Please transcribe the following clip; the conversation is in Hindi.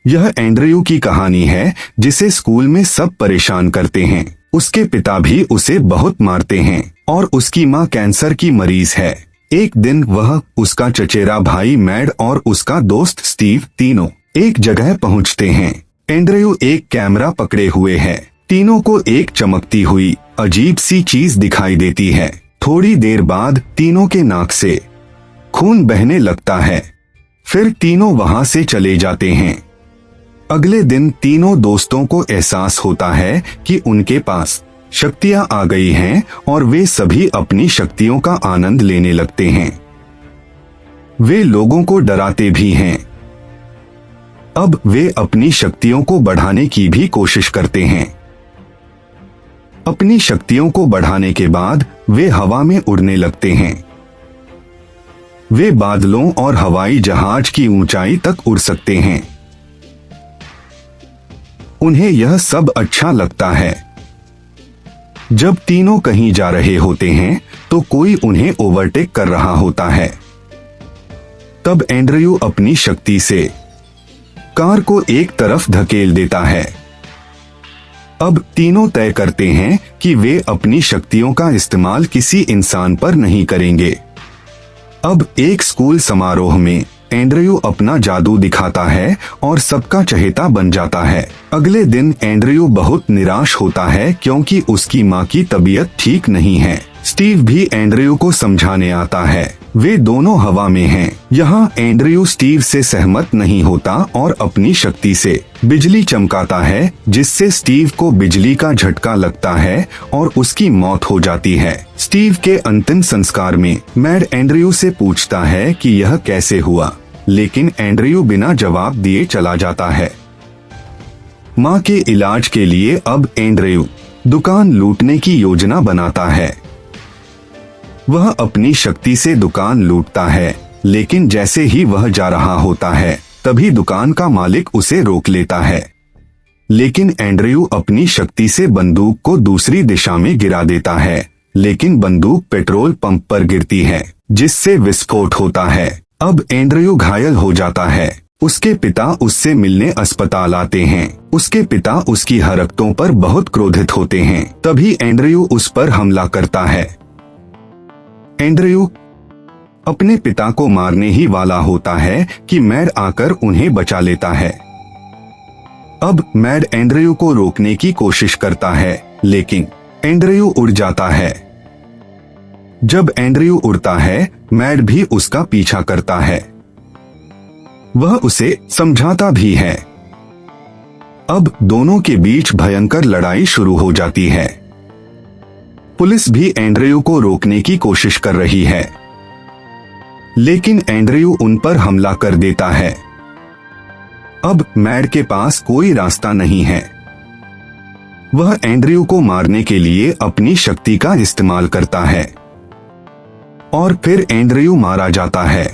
यह एंड्रयू की कहानी है जिसे स्कूल में सब परेशान करते हैं। उसके पिता भी उसे बहुत मारते हैं और उसकी माँ कैंसर की मरीज है। एक दिन वह, उसका चचेरा भाई मैड और उसका दोस्त स्टीव तीनों एक जगह पहुँचते हैं। एंड्रयू एक कैमरा पकड़े हुए है। तीनों को एक चमकती हुई अजीब सी चीज दिखाई देती है। थोड़ी देर बाद तीनों के नाक से खून बहने लगता है। फिर तीनों वहां से चले जाते हैं। अगले दिन तीनों दोस्तों को एहसास होता है कि उनके पास शक्तियां आ गई हैं और वे सभी अपनी शक्तियों का आनंद लेने लगते हैं। वे लोगों को डराते भी हैं। अब वे अपनी शक्तियों को बढ़ाने की भी कोशिश करते हैं। अपनी शक्तियों को बढ़ाने के बाद वे हवा में उड़ने लगते हैं। वे बादलों और हवाई जहाज की ऊंचाई तक उड़ सकते हैं। उन्हें यह सब अच्छा लगता है। जब तीनों कहीं जा रहे होते हैं तो कोई उन्हें ओवरटेक कर रहा होता है। तब एंड्रयू अपनी शक्ति से कार को एक तरफ धकेल देता है। अब तीनों तय करते हैं कि वे अपनी शक्तियों का इस्तेमाल किसी इंसान पर नहीं करेंगे। अब एक स्कूल समारोह में एंड्रयू अपना जादू दिखाता है और सबका चहेता बन जाता है। अगले दिन एंड्रयू बहुत निराश होता है क्योंकि उसकी माँ की तबीयत ठीक नहीं है। स्टीव भी एंड्रयू को समझाने आता है। वे दोनों हवा में हैं। यहाँ एंड्रयू स्टीव से सहमत नहीं होता और अपनी शक्ति से बिजली चमकाता है, जिससे स्टीव को बिजली का झटका लगता है और उसकी मौत हो जाती है। स्टीव के अंतिम संस्कार में मैड एंड्रयू से पूछता है कि यह कैसे हुआ, लेकिन एंड्रयू बिना जवाब दिए चला जाता है। माँ के इलाज के लिए अब एंड्रयू दुकान लूटने की योजना बनाता है। वह अपनी शक्ति से दुकान लूटता है, लेकिन जैसे ही वह जा रहा होता है तभी दुकान का मालिक उसे रोक लेता है। लेकिन एंड्रयू अपनी शक्ति से बंदूक को दूसरी दिशा में गिरा देता है, लेकिन बंदूक पेट्रोल पंप पर गिरती है, जिससे विस्फोट होता है। अब एंड्रयू घायल हो जाता है। उसके पिता उससे मिलने अस्पताल आते हैं। उसके पिता उसकी हरकतों पर बहुत क्रोधित होते हैं। तभी एंड्रयू उस पर हमला करता है। एंड्रयू अपने पिता को मारने ही वाला होता है कि मैड आकर उन्हें बचा लेता है। अब मैड एंड्रयू को रोकने की कोशिश करता है, लेकिन एंड्रयू उड़ जाता है। जब एंड्रयू उड़ता है, मैड भी उसका पीछा करता है। वह उसे समझाता भी है। अब दोनों के बीच भयंकर लड़ाई शुरू हो जाती है। पुलिस भी एंड्रयू को रोकने की कोशिश कर रही है, लेकिन एंड्रयू उन पर हमला कर देता है। अब मैड के पास कोई रास्ता नहीं है। वह एंड्रयू को मारने के लिए अपनी शक्ति का इस्तेमाल करता है और फिर एंड्रयू मारा जाता है।